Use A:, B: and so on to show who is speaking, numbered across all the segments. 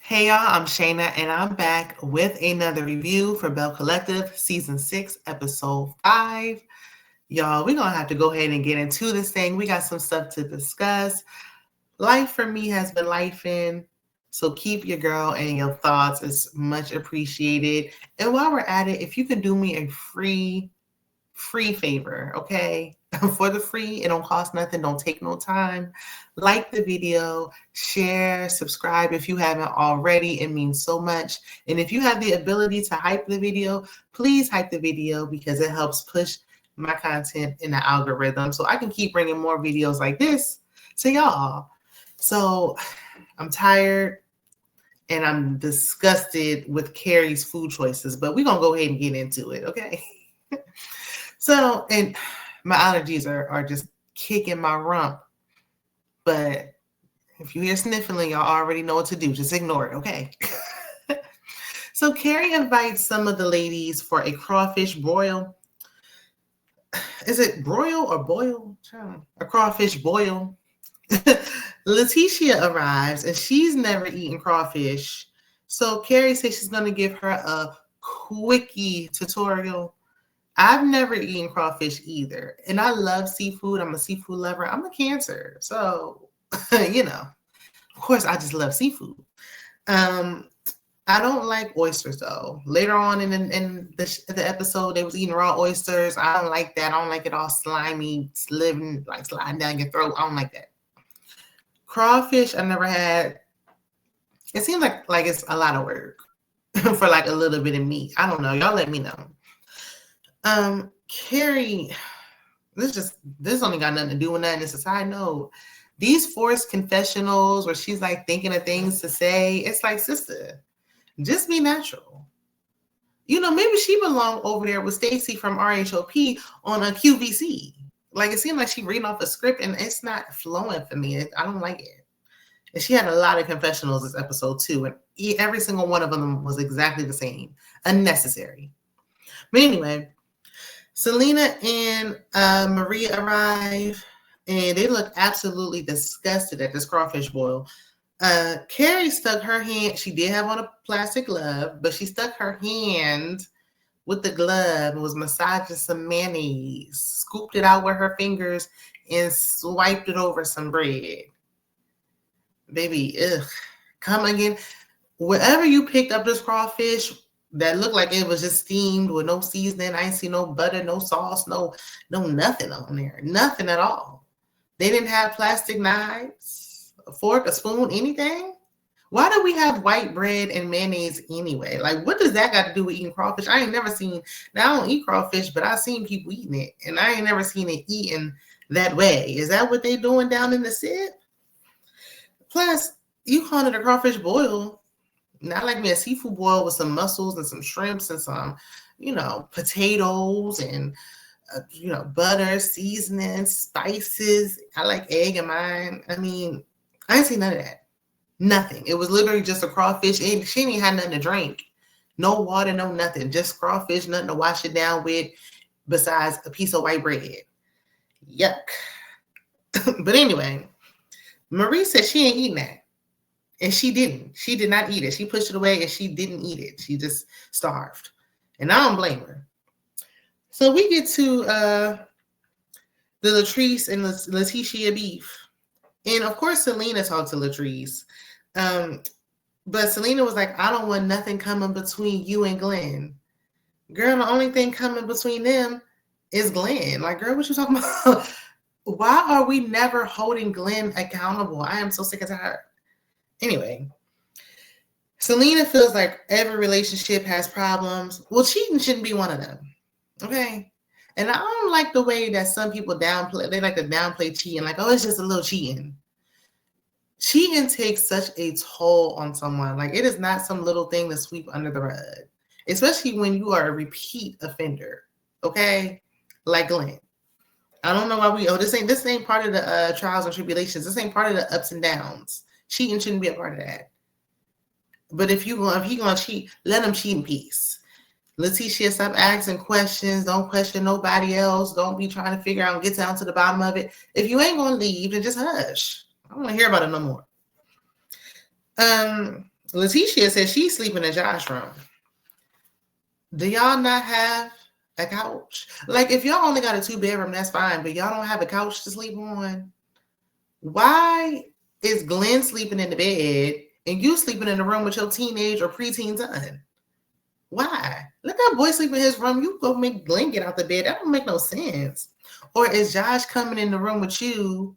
A: Hey y'all, I'm Shayna and I'm back with another review for Belle Collective Season 6, Episode 5. Y'all, we're going to have to go ahead and get into this thing. We got some stuff to discuss. Life for me has been lifing, so keep your girl and your thoughts. It's much appreciated. And while we're at it, if you could do me a free favor, okay? For the free, it don't cost nothing, don't take no time. Like the video, share, subscribe if you haven't already. It means so much. And if you have the ability to hype the video, please hype the video because it helps push my content in the algorithm so I can keep bringing more videos like this to y'all. So I'm tired and I'm disgusted with Keri's food choices, but we're going to go ahead and get into it, okay? So, and my allergies are just kicking my rump. But if you hear sniffling, y'all already know what to do. Just ignore it, okay? So Keri invites some of the ladies for a crawfish broil. Is it broil or boil? A crawfish boil. Letitia arrives and she's never eaten crawfish. So Keri says she's going to give her a quickie tutorial. I've never eaten crawfish either. And I love seafood. I'm a seafood lover. I'm a Cancer. So, of course, I just love seafood. I don't like oysters, though. Later on in the episode, they was eating raw oysters. I don't like that. I don't like it all slimy, sliding down your throat. I don't like that. Crawfish, I never had. It seems like it's a lot of work for like a little bit of meat. I don't know. Y'all let me know. Keri, this only got nothing to do with nothing. It's a side note. These forced confessionals where she's like thinking of things to say, it's like, sister, just be natural. Maybe she belonged over there with Stacy from RHOP on a QVC. Like, it seemed like she reading off a script and it's not flowing for me. I don't like it. And she had a lot of confessionals this episode too. And every single one of them was exactly the same. Unnecessary. But anyway, Selena and Maria arrive, and they look absolutely disgusted at this crawfish boil. Keri stuck her hand. She did have on a plastic glove, but she stuck her hand with the glove and was massaging some mayonnaise, scooped it out with her fingers, and swiped it over some bread. Baby, ugh. Come again. Wherever you picked up this crawfish, that looked like it was just steamed with no seasoning. I ain't see no butter, no sauce, no nothing on there. Nothing at all. They didn't have plastic knives, a fork, a spoon, anything. Why do we have white bread and mayonnaise anyway? Like, what does that got to do with eating crawfish? I ain't never seen, now I don't eat crawfish, but I've seen people eating it, and I ain't never seen it eaten that way. Is that what they doing down in the SIP? Plus, you calling it a crawfish boil. Not like me a seafood boil with some mussels and some shrimps and some, potatoes and, butter, seasoning, spices. I like egg in mine. I mean, I ain't seen none of that. Nothing. It was literally just a crawfish. And she didn't have nothing to drink. No water, no nothing. Just crawfish, nothing to wash it down with besides a piece of white bread. Yuck. But anyway, Marie said she ain't eating that. And she didn't. She did not eat it. She pushed it away and she didn't eat it. She just starved. And I don't blame her. So we get to the Latrice and Letitia beef. And of course, Selena talked to Latrice. But Selena was like, I don't want nothing coming between you and Glenn. Girl, the only thing coming between them is Glenn. Like, girl, what you talking about? Why are we never holding Glenn accountable? I am so sick and tired. Anyway, Selena feels like every relationship has problems. Well, cheating shouldn't be one of them. Okay? And I don't like the way that some people downplay. They like to downplay cheating. Like, oh, it's just a little cheating. Cheating takes such a toll on someone. Like, it is not some little thing to sweep under the rug. Especially when you are a repeat offender. Okay? Like Glenn. I don't know why this ain't part of the trials and tribulations. This ain't part of the ups and downs. Cheating shouldn't be a part of that. But if he gonna cheat, let him cheat in peace. Letitia, stop asking questions. Don't question nobody else. Don't be trying to figure out and get down to the bottom of it. If you ain't gonna leave, then just hush. I don't want to hear about it no more. Letitia said she's sleeping in Josh's room. Do y'all not have a couch? Like, if y'all only got a 2-bedroom, that's fine, but y'all don't have a couch to sleep on. Why is Glenn sleeping in the bed and you sleeping in the room with your teenage or preteen son? Why? Let that boy sleep in his room. You go make Glenn get out the bed. That don't make no sense. Or is Josh coming in the room with you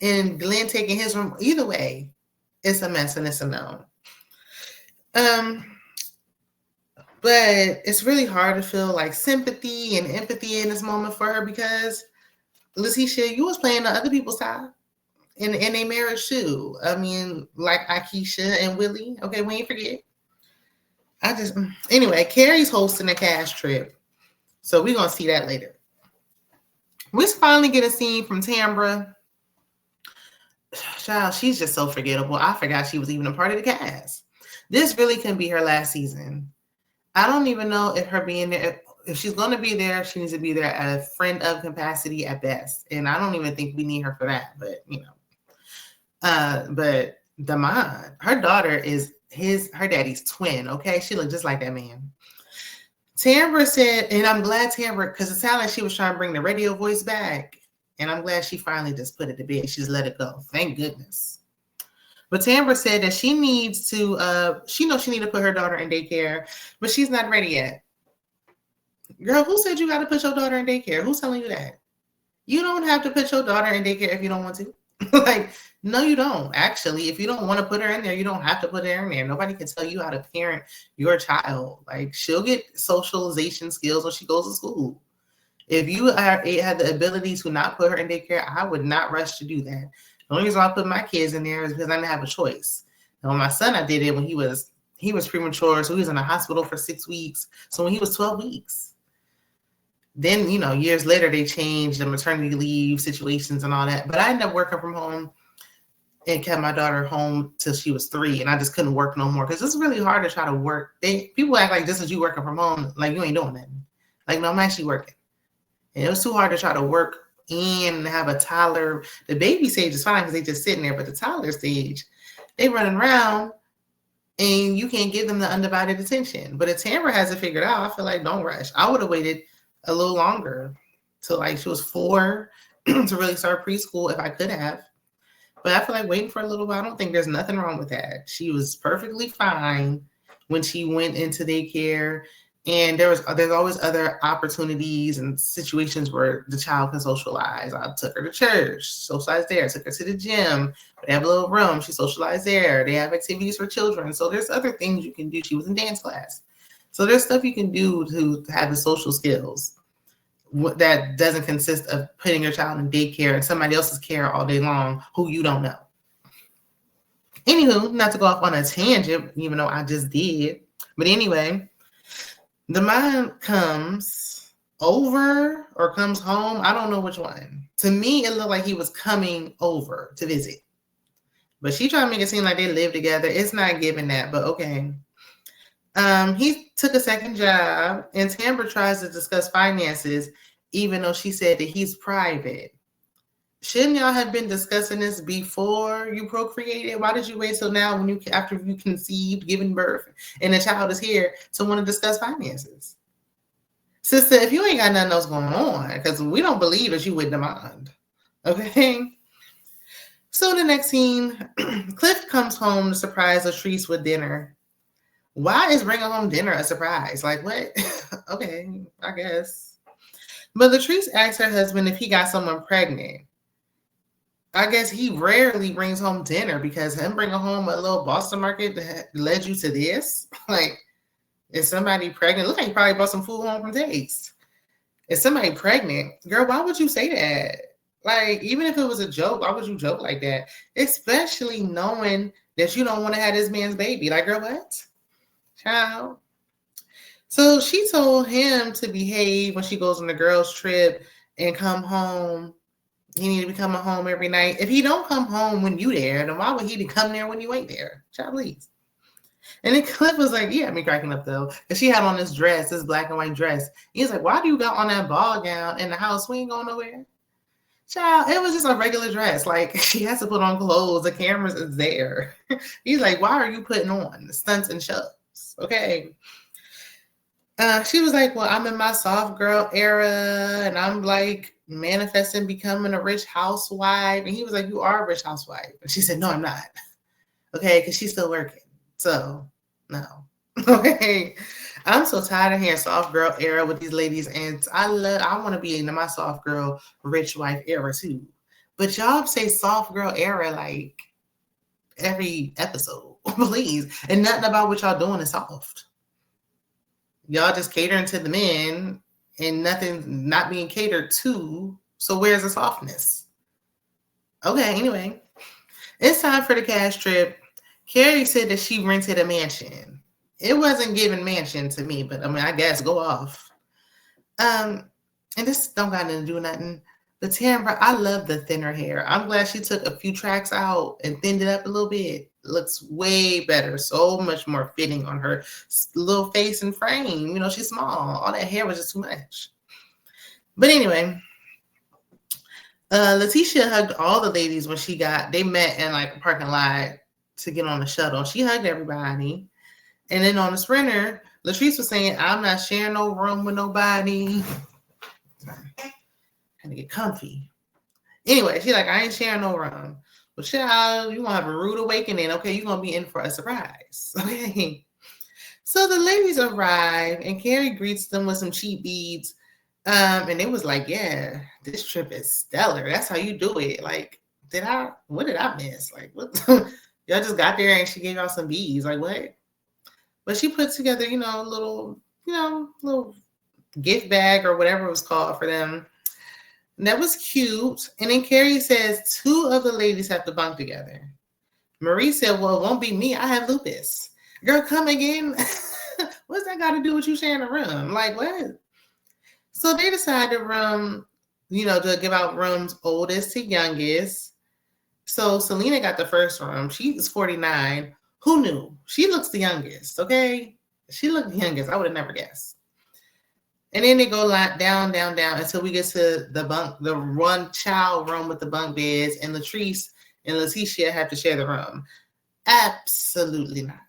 A: and Glenn taking his room? Either way, it's a mess and it's a no. But it's really hard to feel like sympathy and empathy in this moment for her because Letitia, you was playing on other people's side in a marriage too. I mean, like Akeisha and Willie. Okay, we ain't forget. Anyway, Keri's hosting a cash trip. So we're gonna see that later. We finally get a scene from Tambra. Child, she's just so forgettable. I forgot she was even a part of the cast. This really can be her last season. I don't even know if her being there, if she's going to be there, she needs to be there at a friend of capacity at best. And I don't even think we need her for that, but but Damon, her daughter is her daddy's twin. Okay. She looked just like that man. Tambra said, and I'm glad Tambra, because it sounded like she was trying to bring the radio voice back. And I'm glad she finally just put it to bed. She's let it go. Thank goodness. But Tambra said that she needs to, she knows she needs to put her daughter in daycare, but she's not ready yet. Girl, who said you got to put your daughter in daycare? Who's telling you that? You don't have to put your daughter in daycare if you don't want to. Like, no, you don't. Actually, if you don't want to put her in there, you don't have to put her in there. Nobody can tell you how to parent your child. Like, she'll get socialization skills when she goes to school. If you have the ability to not put her in daycare, I would not rush to do that. The only reason I put my kids in there is because I didn't have a choice. And when my son, I did it when he was premature, so he was in the hospital for 6 weeks. So when he was 12 weeks, then years later they changed the maternity leave situations and all that. But I ended up working from home and kept my daughter home till she was 3, and I just couldn't work no more because it's really hard to try to work. People act like just as you working from home, like you ain't doing nothing. Like, no, I'm actually working, and it was too hard to try to work and have a toddler. The baby stage is fine because they just sitting there, but the toddler stage, they running around and you can't give them the undivided attention. But if Tambra has it figured out, I feel like don't rush. I would have waited a little longer till like she was 4 to really start preschool if I could have. But I feel like waiting for a little while, I don't think there's nothing wrong with that. She was perfectly fine when she went into daycare. And there's always other opportunities and situations where the child can socialize. I took her to church, socialized there. I took her to the gym. They have a little room. She socialized there. They have activities for children. So there's other things you can do. She was in dance class. So there's stuff you can do to have the social skills that doesn't consist of putting your child in daycare and somebody else's care all day long who you don't know. Anywho, not to go off on a tangent, even though I just did. But anyway, the man comes over or comes home. I don't know which one. To me, it looked like he was coming over to visit. But she tried to make it seem like they live together. It's not giving that, but okay. He took a second job, and Tambra tries to discuss finances, even though she said that he's private. Shouldn't y'all have been discussing this before you procreated? Why did you wait till now after you conceived, giving birth, and the child is here to want to discuss finances? Sister, if you ain't got nothing else going on, because we don't believe that you would demand. Okay? So the next scene, Cliff comes home to surprise Latrice with dinner. Why is bringing home dinner a surprise? Like, what? Okay, I guess. But Latrice asks her husband if he got someone pregnant. I guess he rarely brings home dinner because him bringing home a little Boston Market that led you to this. Like, is somebody pregnant? Look like he probably brought some food home from Taste. Is somebody pregnant? Girl, why would you say that? Like, even if it was a joke, why would you joke like that? Especially knowing that you don't want to have this man's baby. Like, girl, what? Child. So she told him to behave when she goes on the girls' trip and come home. He need to be coming home every night. If he don't come home when you there, then why would he come there when you ain't there? Child, please. And then Cliff was like, yeah, me cracking up though. Because she had on this black and white dress. He's like, why do you got on that ball gown in the house? We ain't going nowhere. Child, it was just a regular dress. Like, she has to put on clothes. The cameras is there. He's like, why are you putting on the stunts and shows? Okay. She was like, well, I'm in my soft girl era and I'm like manifesting becoming a rich housewife. And he was like, you are a rich housewife. And she said, no, I'm not. Okay, because she's still working. So, no. Okay. I'm so tired of hearing soft girl era with these ladies. And I want to be in my soft girl, rich wife era too. But y'all say soft girl era like every episode, please. And nothing about what y'all doing is soft. Y'all just catering to the men and nothing not being catered to. So where's the softness? Okay, anyway. It's time for the cash trip. Keri said that she rented a mansion. It wasn't giving mansion to me, but I mean, I guess go off. And this don't got nothing to do with nothing. But Tamra, I love the thinner hair. I'm glad she took a few tracks out and thinned it up a little bit. Looks way better, so much more fitting on her little face and frame. You know, she's small. All that hair was just too much. But anyway, Letitia hugged all the ladies when they met in like a parking lot to get on the shuttle. She hugged everybody. And then on the Sprinter, Latrice was saying, I'm not sharing no room with nobody. Had to get comfy. Anyway, she's like, I ain't sharing no room. But child, you're going to have a rude awakening. Okay, you're going to be in for a surprise. Okay. So the ladies arrive and Keri greets them with some cheap beads. And they was like, yeah, this trip is stellar. That's how you do it. Like, what did I miss? Like, what? Y'all just got there and she gave y'all some beads. Like, what? But she put together, a little gift bag or whatever it was called for them. And that was cute. And then Keri says 2 of the ladies have to bunk together. Marie said, well, it won't be me. I have lupus. Girl, come again. What's that got to do with you sharing a room? Like, what? So they decided to give out rooms oldest to youngest. So Selena got the first room. She was 49. Who knew? She looks the youngest, okay? She looked the youngest. I would have never guessed. And then they go down until we get to the one child room with the bunk beds, and Latrice and Letitia have to share the room. Absolutely not.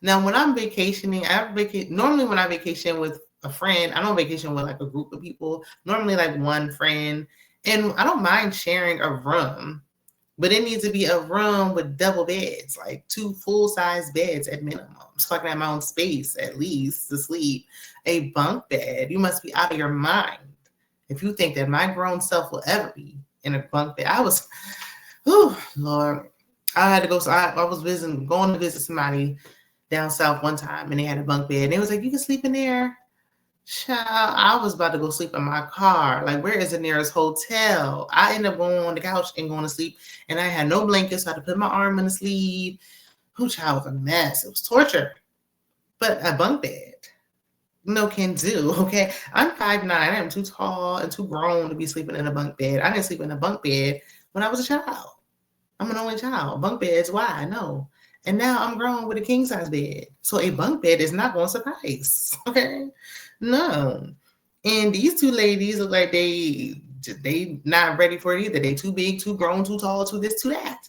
A: Now, when I'm vacationing, normally when I vacation with a friend, I don't vacation with like a group of people, normally like one friend, and I don't mind sharing a room, but it needs to be a room with double beds, like 2 full-size beds at minimum, so I can have my own space at least to sleep. A bunk bed, you must be out of your mind if you think that my grown self will ever be in a bunk bed. Lord, I had to go. So I was going to visit somebody down south one time, and they had a bunk bed. And they was like, you can sleep in there. Child, I was about to go sleep in my car. Like, where is the nearest hotel? I ended up going on the couch and going to sleep, and I had no blankets, so I had to put my arm in the sleeve. Child, was a mess. It was torture. But a bunk bed, no can do, okay? I'm 5'9". I am too tall and too grown to be sleeping in a bunk bed. I didn't sleep in a bunk bed when I was a child. I'm an only child. Bunk beds, why? No. And now I'm grown with a king-size bed. So a bunk bed is not going to suffice, okay? No. And these 2 ladies look like they not ready for it either. They too big, too grown, too tall, too this, too that.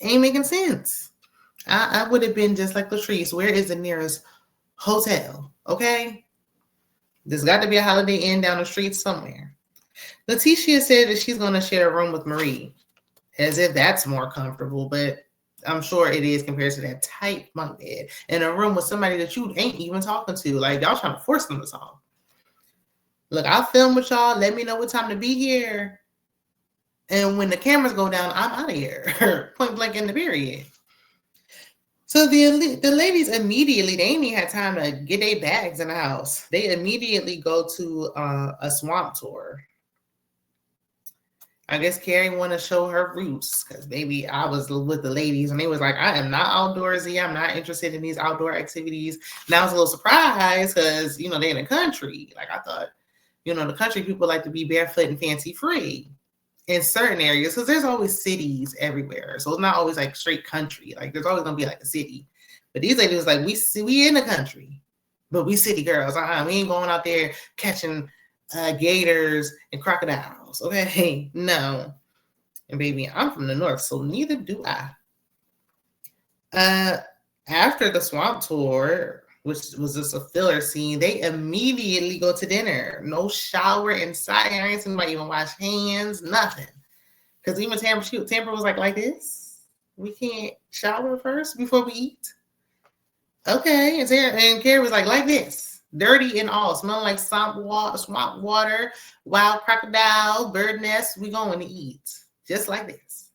A: Ain't making sense. I would have been just like Latrice. Where is the nearest hotel? Okay? There's got to be a Holiday Inn down the street somewhere. Letitia said that she's going to share a room with Marie, as if that's more comfortable, but I'm sure it is compared to that tight bunk bed in a room with somebody that you ain't even talking to. Like, y'all trying to force them to talk. Look, I'll film with y'all. Let me know what time to be here. And when the cameras go down, I'm out of here. Point blank in the period. So the ladies immediately, they ain't even had time to get their bags in the house. They immediately go to a swamp tour. I guess Keri want to show her roots because maybe I was with the ladies and they was like, I am not outdoorsy. I'm not interested in these outdoor activities. And I was a little surprised because, they in the country. Like, I thought, the country people like to be barefoot and fancy free in certain areas because there's always cities everywhere. So it's not always like straight country. Like, there's always going to be like a city. But these ladies like, we in the country, but we city girls. We ain't going out there catching gators and crocodiles. house. Okay, no. And baby, I'm from the north, so neither do I. After the swamp tour, which was just a filler scene, they immediately go to dinner. No shower inside. I ain't seen anybody even wash hands, nothing. Because even Tampa was like this. We can't shower first before we eat. Okay, and Keri was like this, dirty and all, smelling like swamp water, wild crocodile, bird nest. We going to eat just like this.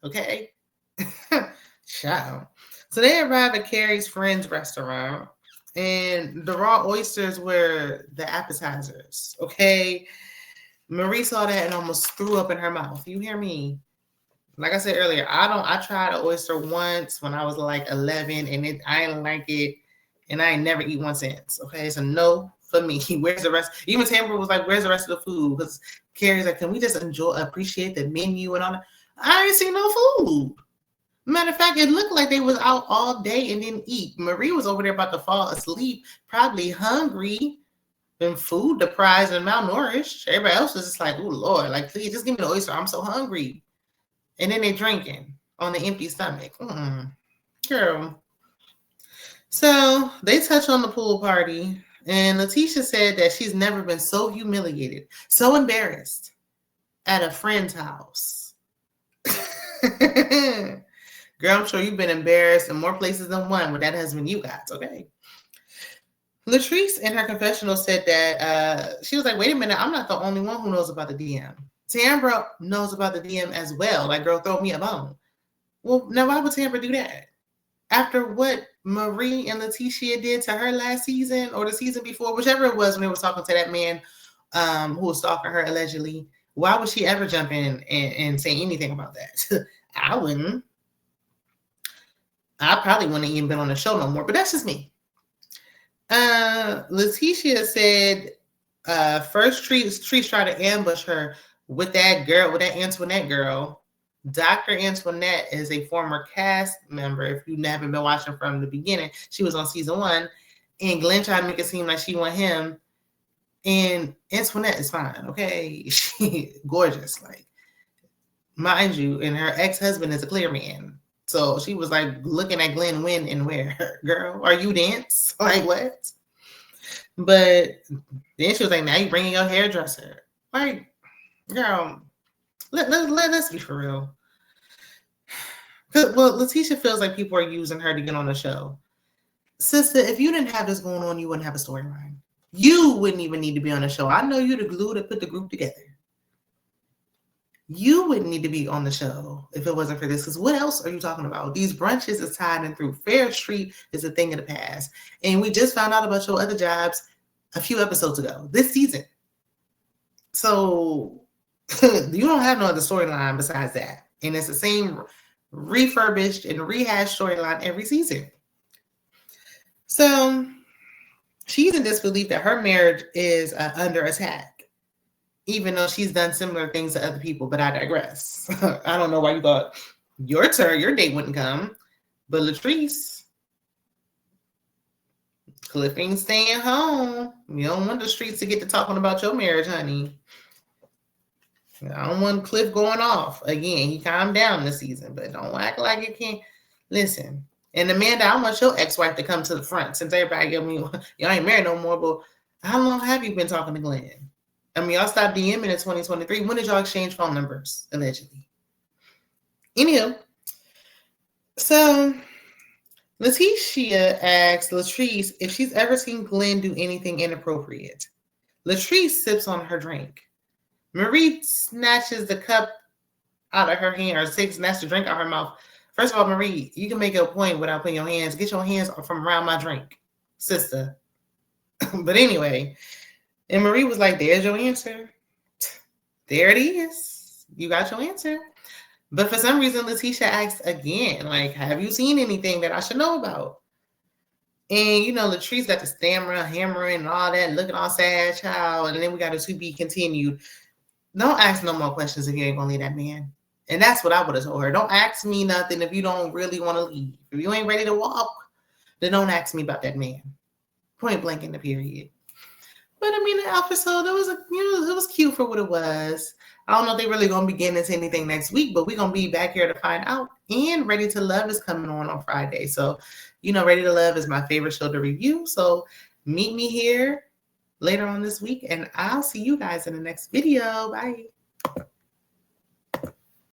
A: Okay, child. So they arrive at Keri's friend's restaurant, and the raw oysters were the appetizers. Okay, Marie saw that and almost threw up in her mouth. You hear me? Like I said earlier, I tried an oyster once when I was like 11, and I didn't like it, and I ain't never eat one since. Okay, so no for me. Where's the rest? Even Tamara was like, "Where's the rest of the food?" Because Keri's like, "Can we just appreciate the menu and all that?" I ain't seen no food. Matter of fact, it looked like they was out all day and didn't eat. Marie was over there about to fall asleep, probably hungry and food deprived and malnourished. Everybody else was just like, "Oh Lord, like please just give me the oyster. I'm so hungry." And then they're drinking on the empty stomach. Girl. So they touch on the pool party. And Letitia said that she's never been so humiliated, so embarrassed at a friend's house. Girl, I'm sure you've been embarrassed in more places than one with that husband you got, okay? Latrice in her confessional said that she was like, wait a minute, I'm not the only one who knows about the DM. Tambra knows about the DM as well. Like, girl, throw me a bone. Well, now why would Tambra do that? After what Marie and Letitia did to her last season or the season before, whichever it was when they were talking to that man who was stalking her allegedly, why would she ever jump in and say anything about that? I wouldn't. I probably wouldn't have even been on the show no more, but that's just me. Letitia said first Trees tried to ambush her with that Antoinette girl. Dr. Antoinette is a former cast member. If you haven't been watching from the beginning, she was on season 1, and Glenn tried to make it seem like she want him. And Antoinette is fine, okay? She gorgeous, like, mind you, and her ex-husband is a clear man. So she was like looking at Glenn when and where. Girl, are you dense? Like what? But then she was like, now you bringing your hairdresser. Like, girl, let's be for real. Well, Letitia feels like people are using her to get on the show. Sister, if you didn't have this going on, you wouldn't have a storyline. You wouldn't even need to be on the show. I know you're the glue that put the group together. You wouldn't need to be on the show if it wasn't for this. Because what else are you talking about? These brunches is tied in through. Fair Street is a thing of the past. And we just found out about your other jobs a few episodes ago, this season. So you don't have no other storyline besides that. And it's the same refurbished and rehashed storyline every season. So she's in disbelief that her marriage is under attack, even though she's done similar things to other people, but I digress. I don't know why you thought your date wouldn't come, but Latrice, Cliff ain't staying home. You don't want the streets to get to talking about your marriage, honey. I don't want Cliff going off. Again, he calmed down this season, but don't act like you can't. Listen, and Amanda, I want your ex-wife to come to the front since everybody give me, y'all ain't married no more, but how long have you been talking to Glenn? I mean, y'all stopped DMing in 2023. When did y'all exchange phone numbers, allegedly? Anywho, so Letitia asks Latrice if she's ever seen Glenn do anything inappropriate. Latrice sips on her drink. Marie snatches the cup out of her hand, or snatches the drink out of her mouth. First of all, Marie, you can make a point without putting your hands. Get your hands from around my drink, sister. But anyway, and Marie was like, there's your answer. There it is. You got your answer. But for some reason, Letitia asks again, like, have you seen anything that I should know about? And, you know, Latrice got the stammer, hammering, and all that, looking all sad, child. And then we got a to be continued. Don't ask no more questions if you ain't gonna leave that man. And that's what I would have told her. Don't ask me nothing if you don't really want to leave. If you ain't ready to walk, then don't ask me about that man. Point blank in the period. But I mean, the episode, it was cute for what it was. I don't know if they're really going to be getting into anything next week, but we're going to be back here to find out. And Ready to Love is coming on Friday. So, Ready to Love is my favorite show to review. So meet me here later on this week, and I'll see you guys in the next video. Bye.